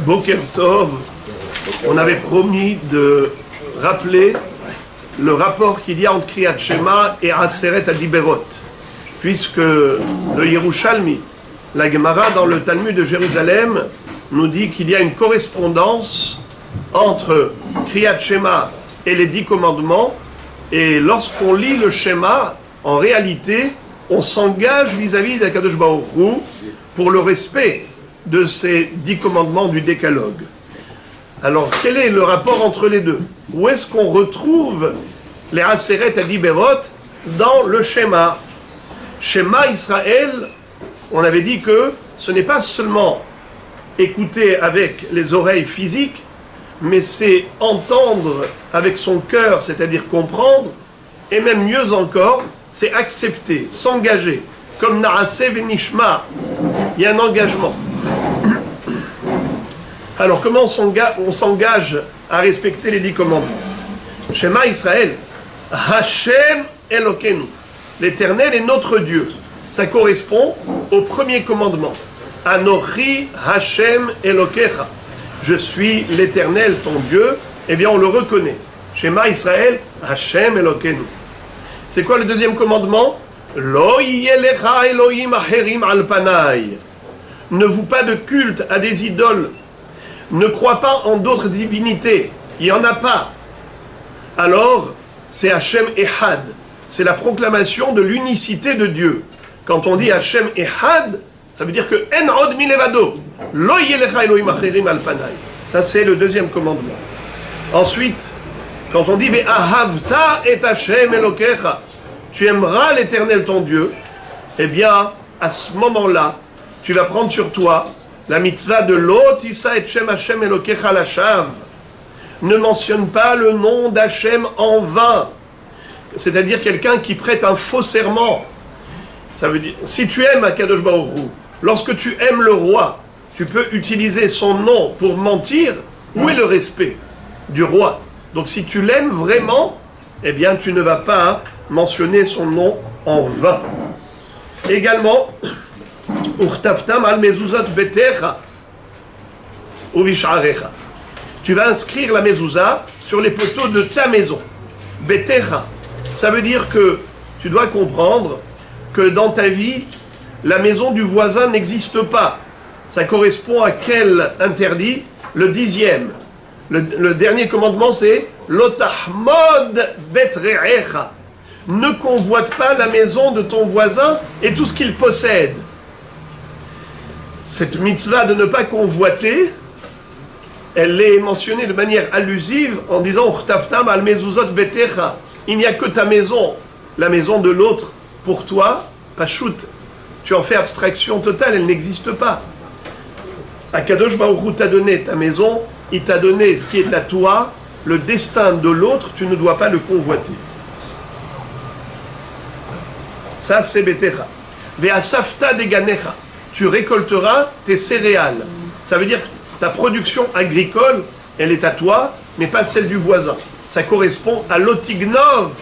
Boker Tov, on avait promis de rappeler le rapport qu'il y a entre Kriyat Shema et Aseret Adiberot, puisque le Yerushalmi, la Gemara dans le Talmud de Jérusalem, nous dit qu'il y a une correspondance entre Kriyat Shema et les 10 commandements, et lorsqu'on lit le Shema, en réalité, on s'engage vis-à-vis d'Akadosh Baruch Hu pour le respect de ces 10 commandements du décalogue. Alors, quel est le rapport entre les deux? Où est-ce qu'on retrouve les Aseret Adiberot dans le Shema? Shema Israël, on avait dit que ce n'est pas seulement écouter avec les oreilles physiques, mais c'est entendre avec son cœur, c'est-à-dire comprendre, et même mieux encore, c'est accepter, s'engager. Comme Naaseh Venishma, il y a un engagement. Alors comment on s'engage à respecter les 10 commandements? Shema Israël, Hashem Elokeinu, l'Éternel est notre Dieu. Ça correspond au premier commandement. Anochi Hashem Elokecha, je suis l'Éternel ton Dieu. Eh bien on le reconnaît. Shema Israël, Hashem Elokeinu. C'est quoi le deuxième commandement? Lo yelecha Elohim acherim al panai. Ne voue pas de culte à des idoles. Ne crois pas en d'autres divinités. Il n'y en a pas. Alors, c'est Hashem Ehad. C'est la proclamation de l'unicité de Dieu. Quand on dit Hashem Ehad, ça veut dire que En od milevado. Lo yelecha Elohim acherim al panai. Ça, c'est le deuxième commandement. Ensuite, quand on dit Ve'ahavta et Hashem Elokecha, tu aimeras l'Éternel ton Dieu, eh bien, à ce moment-là, tu vas prendre sur toi la mitzvah de Lo tisa et Shem Hashem Elokecha lashav. Ne mentionne pas le nom d'Hachem en vain. C'est-à-dire quelqu'un qui prête un faux serment. Ça veut dire, si tu aimes Akadosh Baruch Hu, lorsque tu aimes le roi, tu peux utiliser son nom pour mentir. Où est le respect du roi? Donc si tu l'aimes vraiment, eh bien tu ne vas pas mentionner son nom en vain. Également, Urtaftam al mezuzot betecha uvish'arecha. Tu vas inscrire la mezouza sur les poteaux de ta maison. Betecha, ça veut dire que tu dois comprendre que dans ta vie, la maison du voisin n'existe pas. Ça correspond à quel interdit? Le 10e. Le dernier commandement, c'est Lotahmod bet re'echa. Ne convoite pas la maison de ton voisin et tout ce qu'il possède. Cette mitzvah de ne pas convoiter, elle est mentionnée de manière allusive en disant Urtaftam al mezuzot betecha. Il n'y a que ta maison, la maison de l'autre, pour toi, Pachout. Tu en fais abstraction totale, elle n'existe pas. Akadosh Baruch Hu t'a donné ta maison, il t'a donné ce qui est à toi, le destin de l'autre, tu ne dois pas le convoiter. Ça, c'est Betecha. Ve'asafta deganecha. Tu récolteras tes céréales. Ça veut dire que ta production agricole, elle est à toi, mais pas celle du voisin. Ça correspond à l'otignov.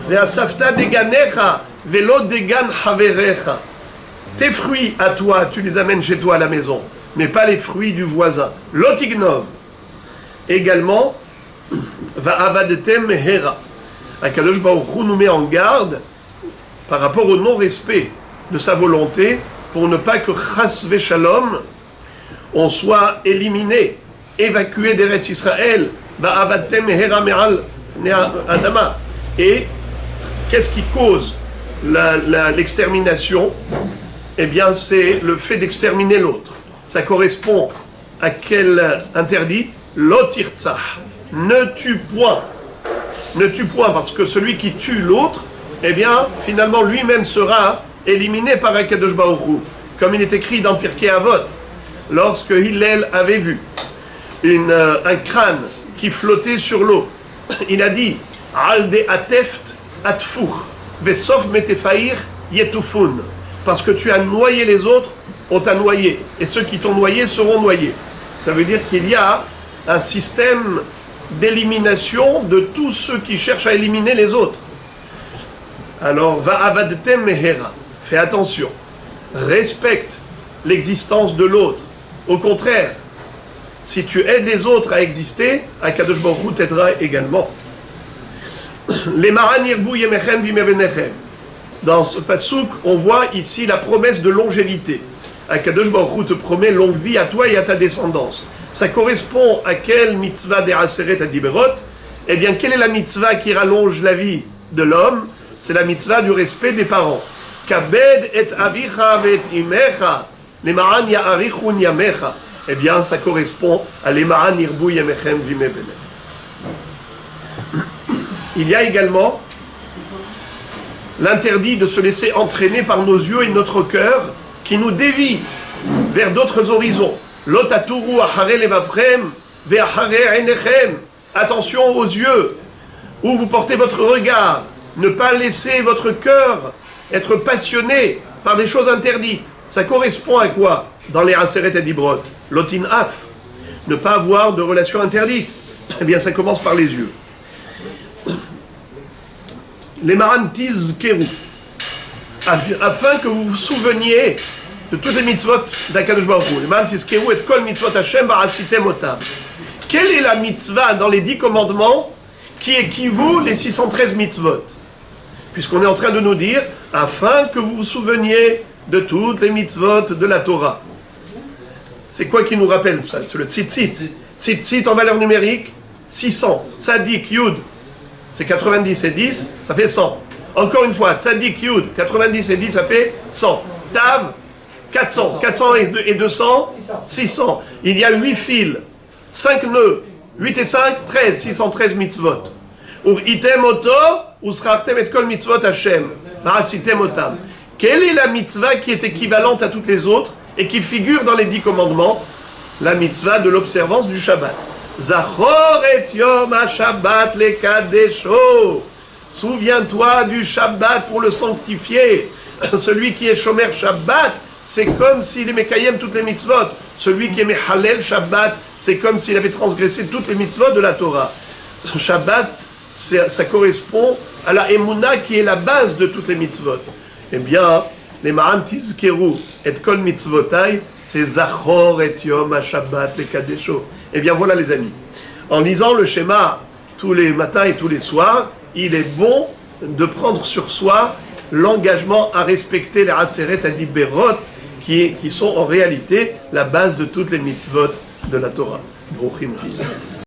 Ve'asafta deganecha, ve'lo degan haverecha. Tes fruits à toi, tu les amènes chez toi à la maison, mais pas les fruits du voisin. L'otignov. Également, va'avadetem mehera. Akadosh Baruch Hu nous met en garde par rapport au non-respect de sa volonté pour ne pas que chas v'shalom on soit éliminé, évacué d'Eretz Israël. Va'avadetem mehera me'al adama. Et qu'est-ce qui cause l'extermination? Eh bien, c'est le fait d'exterminer l'autre. Ça correspond à quel interdit? Lotirtzah. Ne tue point. Ne tue point, parce que celui qui tue l'autre, eh bien, finalement, lui-même sera éliminé par Akadosh Baruch Hu. Comme il est écrit dans Pirkei Avot, lorsque Hillel avait vu un crâne qui flottait sur l'eau, il a dit Al de ateft atfur, vesof metefair yetufun. Parce que tu as noyé les autres, on t'a noyé. Et ceux qui t'ont noyé seront noyés. Ça veut dire qu'il y a un système d'élimination de tous ceux qui cherchent à éliminer les autres. Alors, va'avadtem mehera. Fais attention. Respecte l'existence de l'autre. Au contraire, si tu aides les autres à exister, Akadosh Baruch Hu t'aidera également. Les Maran Yirbu Yemechem Vimevenechem. Dans ce passouk, on voit ici la promesse de longévité. Akadosh Baruch Hu te promet longue vie à toi et à ta descendance. Ça correspond à quelle mitzvah des Aseret Adiberot? Eh bien, quelle est la mitzvah qui rallonge la vie de l'homme? C'est la mitzvah du respect des parents. Kabed et avicha et imecha, lema'an ya'arichun yamecha. Eh bien, ça correspond à lema'an yirbu yamechem vimebene. Il y a également l'interdit de se laisser entraîner par nos yeux et notre cœur qui nous dévie vers d'autres horizons. Lotaturu achare levavchem ve'achare einechem. Attention aux yeux, où vous portez votre regard. Ne pas laisser votre cœur être passionné par des choses interdites. Ça correspond à quoi dans les Aseret Adibrot? Lotin af. Ne pas avoir de relations interdites. Eh bien, ça commence par les yeux. Les Maran Tizkeru. Afin que vous vous souveniez de toutes les mitzvot d'Akadosh Baruch Hu. Les Maran Tizkeru et kol mitzvot Hashem barasitem otam. Quelle est la mitzvah dans les 10 commandements qui équivaut les 613 mitzvot? Puisqu'on est en train de nous dire, afin que vous vous souveniez de toutes les mitzvot de la Torah. C'est quoi qui nous rappelle ça? C'est le tzitzit. Tzitzit en valeur numérique, 600. Tzadik, Yud, c'est 90 et 10, ça fait 100. Encore une fois, Tzadik, Yud, 90 et 10, ça fait 100. Tav, 400. 400 et 200, 600. Il y a 8 fils. 5 nœuds, 8 et 5, 13, 613 mitzvot. Ur item oto, usrartem et kol mitzvot Hashem, marasitem otam. Quelle est la mitzvah qui est équivalente à toutes les autres et qui figure dans les 10 commandements? La mitzvah de l'observance du Shabbat. Zachor et yom ha-Shabbat lekadesho. Souviens-toi du Shabbat pour le sanctifier. Celui qui est shomer Shabbat, c'est comme s'il est mekayem toutes les mitzvot. Celui qui est mehalel Shabbat, c'est comme s'il avait transgressé toutes les mitzvot de la Torah. Shabbat, ça correspond à la emuna qui est la base de toutes les mitzvot. Eh bien, les Maran Tizkeru et kol mitzvotai, c'est Zachor et Yom ha-Shabbat le Kadesho. Eh bien voilà les amis, en lisant le schéma tous les matins et tous les soirs, il est bon de prendre sur soi l'engagement à respecter les Aseret Adiberot qui sont en réalité la base de toutes les mitzvot de la Torah. Bruchim Tov.